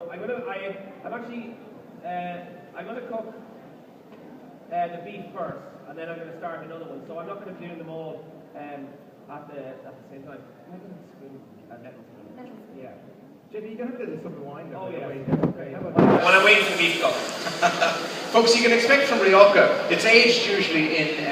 I'm gonna cook the beef first, and then I'm gonna start another one. So I'm not gonna be doing them all at the same time. Yeah. JP, you can have a little some wine. Oh yeah. Okay. When I'm waiting for the beef to cook. Folks, you can expect from Rioja, it's aged usually in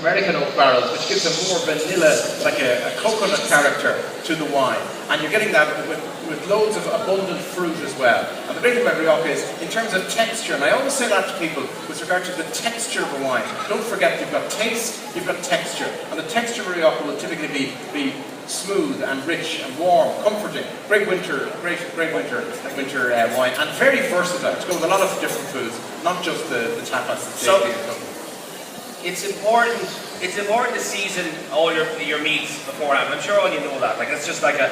American oak barrels, which gives a more vanilla, like a coconut character to the wine. And you're getting that with loads of abundant fruit as well. And the great thing about Rioja is, in terms of texture, and I always say that to people with regard to the texture of a wine, don't forget you've got taste, you've got texture. And the texture of Rioja will typically be smooth and rich and warm, comforting. Great winter wine, and very versatile. To go with a lot of different foods, not just the tapas. So it's important to season all your meats beforehand. I'm sure all you know that. Like it's just like a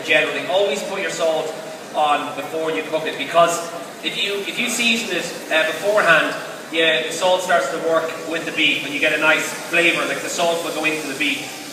general thing. Always put your salt on before you cook it, because if you season it beforehand, the salt starts to work with the beef, and you get a nice flavour. Like the salt will go into the beef.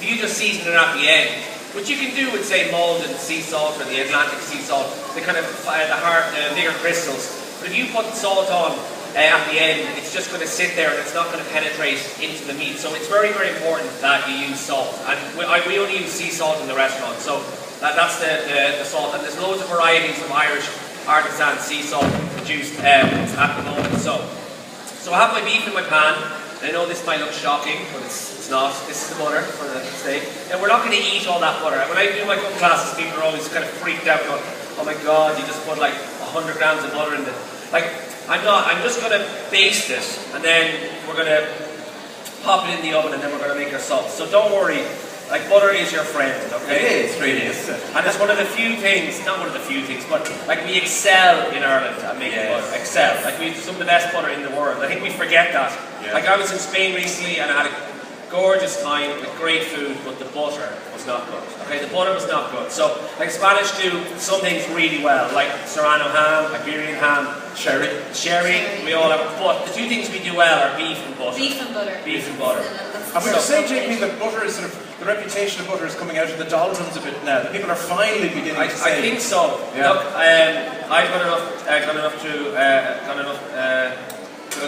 If you just season it at the end, which you can do with, say, Malden sea salt or the Atlantic sea salt, the kind of the bigger crystals. But if you put salt on at the end, it's just going to sit there and it's not going to penetrate into the meat. So it's very, very important that you use salt. And we only use sea salt in the restaurant, so that's the salt. And there's loads of varieties of Irish artisan sea salt produced at the moment. So I have my beef in my pan. I know this might look shocking, but it's not. This is the butter for the steak. And we're not going to eat all that butter. When I do my cooking classes, people are always kind of freaked out going, oh my god, you just put like 100 grams of butter in the... Like, I'm not. I'm just going to baste it, and then we're going to pop it in the oven, and then we're going to make our sauce. So don't worry. Like, butter is your friend, okay? It really is. And it's one of the few things, not one of the few things, but like we excel in Ireland at making butter. Excel. Like we have some of the best butter in the world. I think we forget that. Yeah. Like I was in Spain recently and I had a gorgeous time with great food, but the butter was not good. Okay, the butter was not good. So, like Spanish do some things really well, like Serrano ham, Iberian ham, sherry. We all have. But the two things we do well are beef and butter. Beef and butter. Beef and butter. And we were saying, JP, that butter is sort of, the reputation of butter is coming out of the doldrums a bit now. The people are finally beginning to say. I think so. Yeah. Look, I've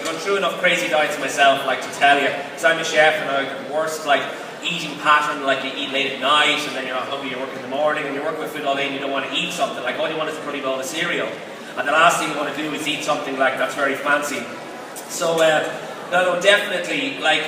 gone through enough crazy diets myself, like to tell you, because I'm a chef and I have the worst like eating pattern, like you eat late at night and then you're not hungry, you work in the morning and you work with food all day and you don't want to eat something. Like all you want is a bloody bowl of cereal, and the last thing you want to do is eat something like that's very fancy. So no, definitely, like,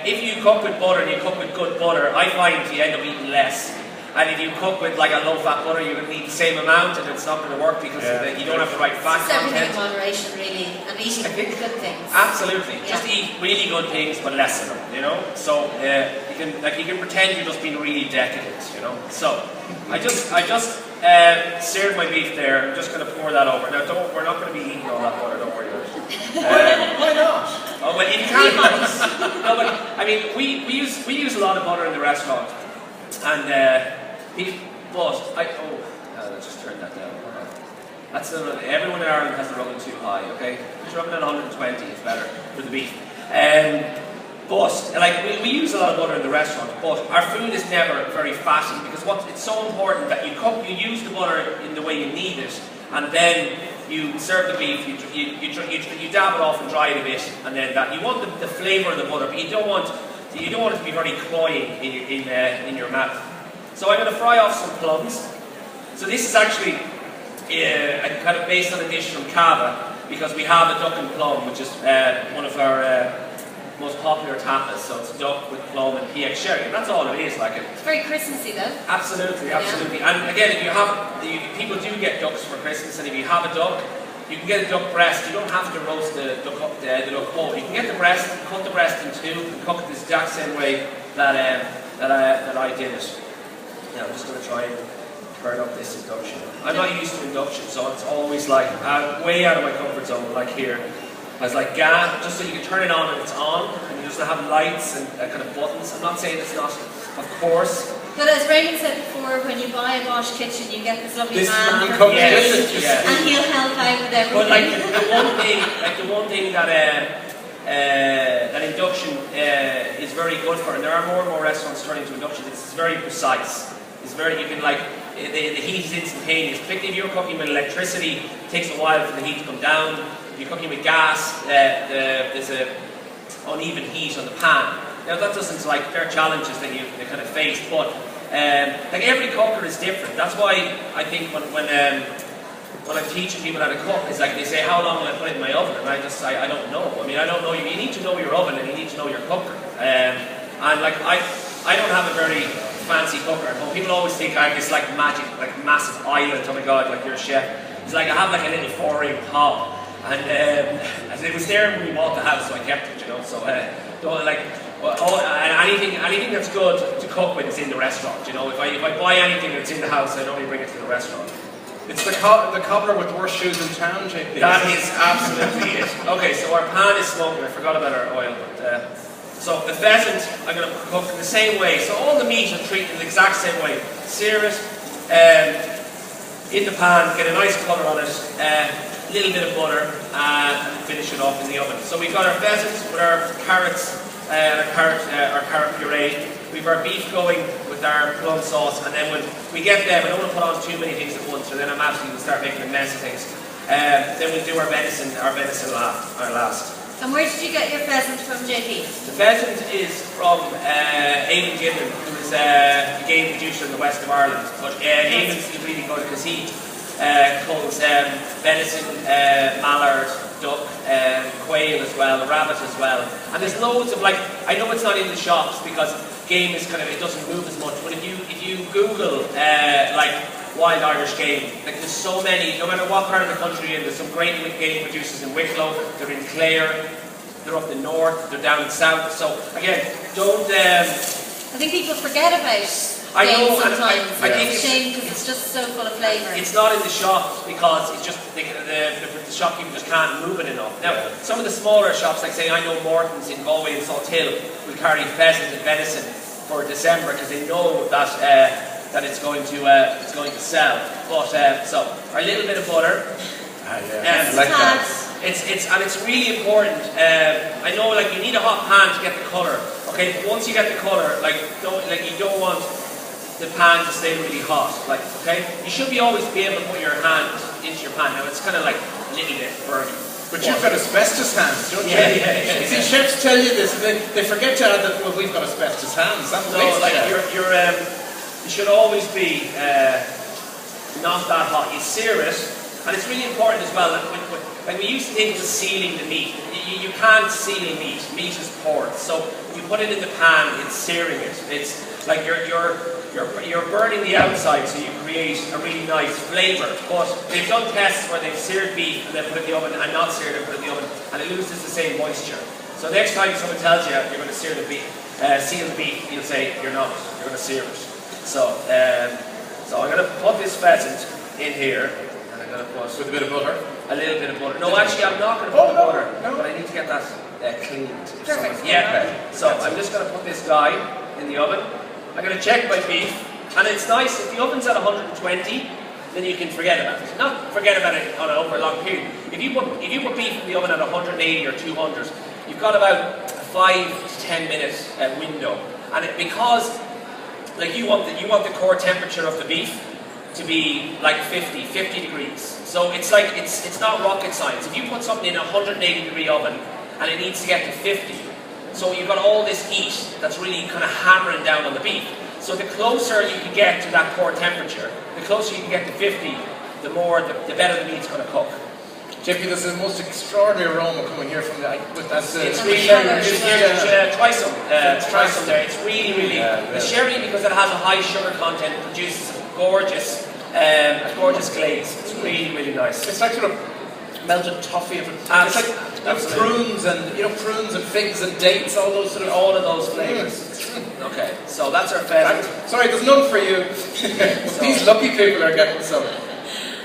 if you cook with butter and you cook with good butter, I find you end up eating less. And if you cook with like a low-fat butter, you're going to eat the same amount and it's not going to work because you don't have the right fat content. Everything in moderation, really, and eating good things. Absolutely. Yeah. Just eat really good things, but less of them, you know? So, you can pretend you're just being really decadent, you know? So, I just seared my beef there. I'm just going to pour that over. Now, we're not going to be eating all that butter, don't worry about it. Why not? Oh, well, you can't. No, but I mean, we use a lot of butter in the restaurant, and let's just turn that down. That's everyone in Ireland has the oven too high. Okay, if you're oven at 120, it's better for the beef. But like we use a lot of butter in the restaurant, but our food is never very fatty because it's so important that you use the butter in the way you need it, and then you serve the beef, you dab it off and dry it a bit, and then you want the flavour of the butter, but you don't want it to be very cloying in your mouth. So I'm going to fry off some plums. So this is actually kind of based on a dish from Cava, because we have a duck and plum, which is one of our most popular tapas. So it's duck with plum and PX sherry, and that's all it is. Like it's very Christmassy, though. Absolutely. And again, people do get ducks for Christmas, and if you have a duck, you can get a duck breast. You don't have to roast the duck whole. You can get the breast, cut the breast in two, and cook it the exact same way that I did it. Now I'm just going to try and turn up this induction. I'm not used to induction, so it's always like way out of my comfort zone. Like here, I was like, just so you can turn it on and it's on, and you just have lights and kind of buttons. I'm not saying it's not, of course. But as Raymond said before, when you buy a Bosch kitchen, you get this lovely man, and he'll help out with everything. But like the one thing that induction is very good for, and there are more and more restaurants turning to induction. It's very precise. You can like the heat is instantaneous. Particularly if you're cooking with electricity, it takes a while for the heat to come down. If you're cooking with gas, there's a uneven heat on the pan. Now that doesn't, like, there are challenges that you kind of face, but like every cooker is different. That's why I think when I'm teaching people how to cook, it's like they say, how long will I put it in my oven? And I don't know. I mean, I don't know. You need to know your oven and you need to know your cooker. And like I don't have a very fancy cooker at home. People always think I have this like magic, like massive island. Oh my God, like you're a chef. It's like I have like a little 4-ring hob, and it was there when we bought the house, so I kept it. You know, so don't like. Anything that's good to cook with is in the restaurant. You know, if I buy anything that's in the house, I normally bring it to the restaurant. It's the cobbler with the worst shoes in town, JP. That is absolutely it. Okay, so our pan is smoking. I forgot about our oil, but so the pheasant I'm going to cook in the same way. So all the meat are treated the exact same way. Sear it in the pan, get a nice colour on it, a little bit of butter, and finish it off in the oven. So we've got our pheasant with our carrots. Our carrot puree. We've our beef going with our plum sauce, and then when we get there, I don't want to put on too many things at once, or then I'm actually going to start making a mess of things. Then we'll do our venison last. And where did you get your pheasant from, JP? The pheasant is from Eamon Gilman, who is a game producer in the west of Ireland. But Eamon's really good because he cooks venison, mallard, duck, quail as well, rabbit as well. And there's loads of, like, I know it's not in the shops because game is kind of, it doesn't move as much, but if you Google like wild Irish game, like there's so many, no matter what part of the country you're in, there's some great game producers in Wicklow, they're in Clare, they're up the north, they're down south. So again, don't I think people forget about I know, sometimes. I think it's a shame because it's just so full of flavour. It's not in the shops because it's just the shopkeeper just can't move it enough. Now, some of the smaller shops, like say I know Morton's in Galway and Salt Hill, will carry pheasant and venison for December because they know that that it's going to sell. But so our little bit of butter. I like that. It's really important. I know, like, you need a hot pan to get the colour. Okay, but once you get the colour, you don't want the pan to stay really hot. Like, okay, you should always be able to put your hand into your pan. Now it's kind of like a little bit burning. But you've got asbestos hands, don't you? Yeah. You see, chefs tell you this, they forget to add that. Well, we've got asbestos hands. That's you should always be not that hot. You sear it, and it's really important as well. Like we used to think it was sealing the meat. You can't seal meat. Meat is porous. So when you put it in the pan, it's searing it. It's like you're burning the outside, so you create a really nice flavour. But they've done tests where they've seared beef and then put it in the oven, and not seared and put it in the oven, and it loses the same moisture. So next time someone tells you you're going to sear the beef, seal the beef, you'll say you're not. You're going to sear it. So I'm going to put this pheasant in here, and I'm going to put with a bit of butter. A little bit of butter. No, actually, I'm not going to put the butter, but I need to get that cleaned. Perfect. Yeah. So I'm just going to put this guy in the oven. I'm going to check my beef, and it's nice if the oven's at 120, then you can forget about it. Not forget about it over a long period. If you put beef in the oven at 180 or 200, you've got about a 5 to 10 minute window, and because like you want the core temperature of the beef to be like 50 degrees. So it's like it's not rocket science. If you put something in a 180 degree oven and it needs to get to 50, so you've got all this heat that's really kind of hammering down on the beef. So the closer you can get to that core temperature, the closer you can get to 50, the better the meat's going to cook. JP, there's the most extraordinary aroma coming here from it's really try some there. It's really the sherry, because it has a high sugar content, produces a gorgeous glaze. It's really nice. It's like sort of melted toffee. It's like prunes and figs and dates, all of those flavors. Okay, so that's our pheasant. Sorry, there's none for you. These lucky people are getting some.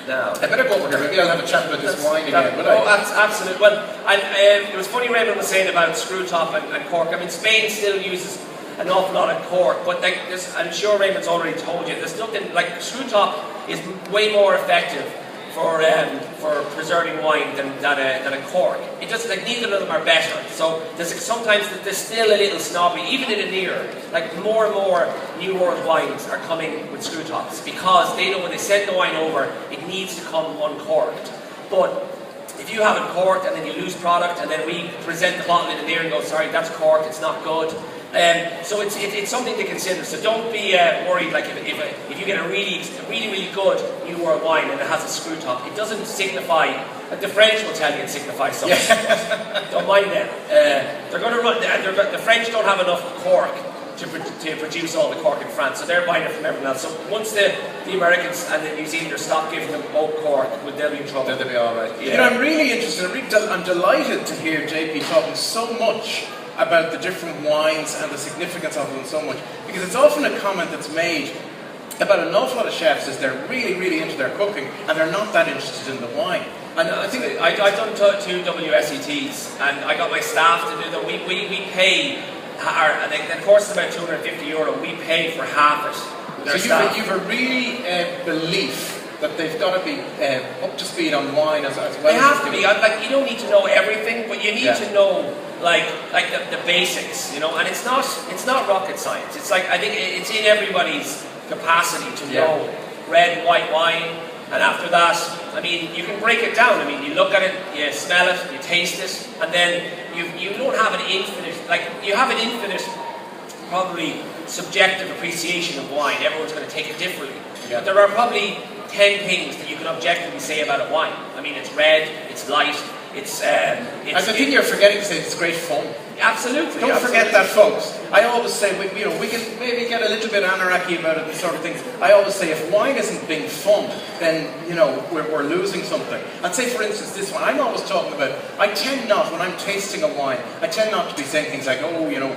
Now, I better go over here. Maybe I'll have a chat about this wine again. Absolutely. Well, it was funny Raymond was saying about screw top and cork. I mean, Spain still uses an awful lot of cork, but I'm sure Raymond's already told you, there's nothing like screw top is way more effective for preserving wine than a cork. It doesn't, like, neither of them are better. So sometimes there's still a little snobby, even in an ear. Like, more and more New World wines are coming with screw tops because they know when they send the wine over, it needs to come uncorked. But if you have it corked and then you lose product and then we present the bottle in an ear and go, sorry, that's corked, it's not good. So it's something to consider. So don't be worried. Like if you get a really good New World wine and it has a screw top, it doesn't signify. Like the French will tell you it signifies something. Don't mind them. They're going to run. The French don't have enough cork to produce all the cork in France, so they're buying it from everyone else. So once the Americans and the New Zealanders stop giving them oak cork, they'll be in trouble. They'll be all right. Yeah. You know, I'm really interested. I'm delighted to hear JP talking so much about the different wines and the significance of them so much, because it's often a comment that's made about an awful lot of chefs is they're really into their cooking and they're not that interested in the wine. And I think I've done two WSETs and I got my staff to do them. We pay, and the course is about €250. We pay for half it. So you've a really belief that they've got to be up to speed on wine as well. They have to be. Like, you don't need to know everything, but you need to know like the basics, you know. And it's not rocket science. It's like, I think it's in everybody's capacity to know red and white wine. And after that, I mean, you can break it down. I mean, you look at it, you smell it, you taste it, and then you don't have an infinite, like, you have an infinite, probably subjective appreciation of wine. Everyone's going to take it differently. But there are probably 10 things that you can objectively say about a wine. I mean, it's red, it's light, it's... And the thing you're forgetting to say, it's great fun. Absolutely. Don't forget that, folks. I always say, we can maybe get a little bit anarchy about it and sort of things. I always say, if wine isn't being fun, then, you know, we're losing something. And say, for instance, this one, I'm always talking about, I tend not, when I'm tasting a wine, I tend not to be saying things like, oh, you know,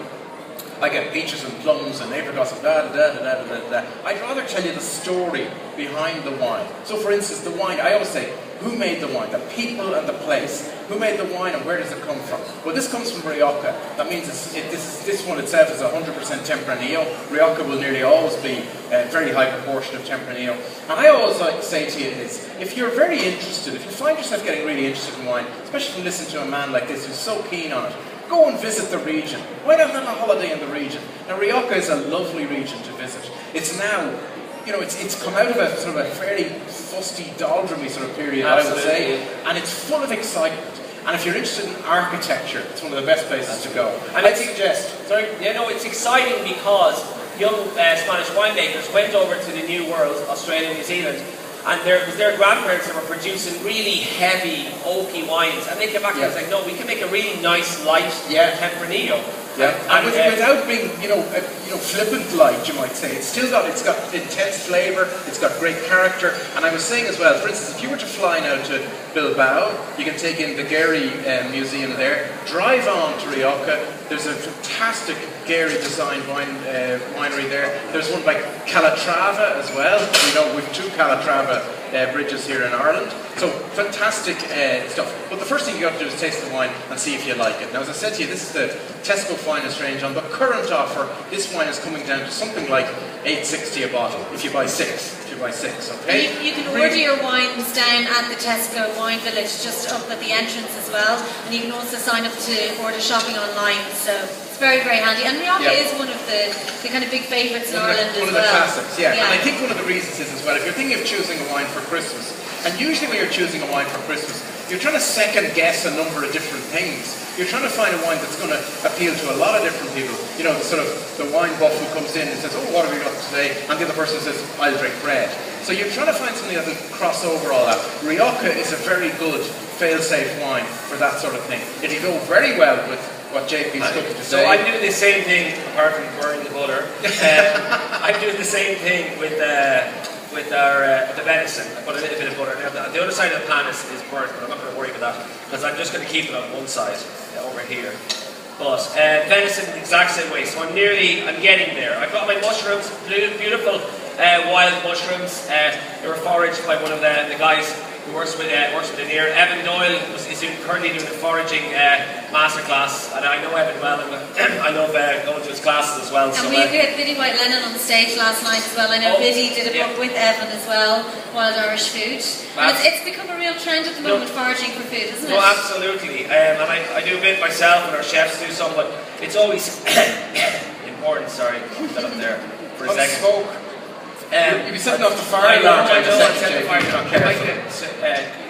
I get peaches and plums and apricots and da-da-da-da-da-da-da. I'd rather tell you the story behind the wine. So, for instance, the wine, I always say, who made the wine? The people and the place. Who made the wine and where does it come from? Well, this comes from Rioja. That means this one itself is 100% Tempranillo. Rioja will nearly always be a very high proportion of Tempranillo. And I always like to say to you is, if you're very interested, if you find yourself getting really interested in wine, especially from listening to a man like this who's so keen on it, go and visit the region. Why not have a holiday in the region? Now, Rioja is a lovely region to visit. It's now, you know, it's come out of a sort of a fairly fusty, doldrumy sort of period, I would say, and it's full of excitement. And if you're interested in architecture, it's one of the best places to go. And I'd suggest, sorry? Yeah, no, it's exciting because young Spanish winemakers went over to the New World, Australia and New Zealand, and it was their grandparents that were producing really heavy, oaky wines. And they came back and was like, no, we can make a really nice, light Tempranillo. Yeah, and without being, you know, flippant light, you might say. It's got intense flavour, it's got great character. And I was saying as well, for instance, if you were to fly now to Bilbao, you can take in the Gary Museum there, drive on to Rioja. There's a fantastic Gary designed winery there. There's one by Calatrava as well. You know, we've two Calatrava bridges here in Ireland. So fantastic stuff. But the first thing you got to do is taste the wine and see if you like it. Now, as I said to you, this is the Tesco Finest range. On the current offer, this wine is coming down to something like $8.60 a bottle if you buy six. Okay? You can order your wines down at the Tesco Wine Village, just up at the entrance as well. And you can also sign up to order shopping online. So it's very handy. And Rioja is one of the kind of big favourites in Ireland as well. One of the classics, And I think one of the reasons is as well, if you're thinking of choosing a wine for Christmas, and usually when you're choosing a wine for Christmas, you're trying to second guess a number of different things. You're trying to find a wine that's going to appeal to a lot of different people. You know, the wine buff who comes in and says, oh, what have you got today? And the other person says, I'll drink red. So you're trying to find something that will cross over all that. Rioja is a very good fail-safe wine for that sort of thing. It'll go very well with what JP's cooking today. So I'm doing the same thing, apart from burning the butter. I'm doing the same thing with the venison. I put a little bit of butter. Now, the other side of the pan is burnt, but I'm not going to worry about that because I'm just going to keep it on one side over here. But venison the exact same way. So I'm getting there. I've got my mushrooms, beautiful wild mushrooms. They were foraged by one of the guys who works with the near. Evan Doyle is currently doing a foraging masterclass, and I know Evan well, and I love going to his classes as well. And so, we had Biddy White Lennon on the stage last night as well. I know Biddy did a book with Evan as well, Wild Irish Food. And it's become a real trend at the moment, foraging for food, isn't it? No, absolutely. And I do a bit myself, and our chefs do some, but it's always important. Sorry, I'll put up there for a second. You'll be setting off the fire I know, alarm. I know, I'm setting the fire alarm.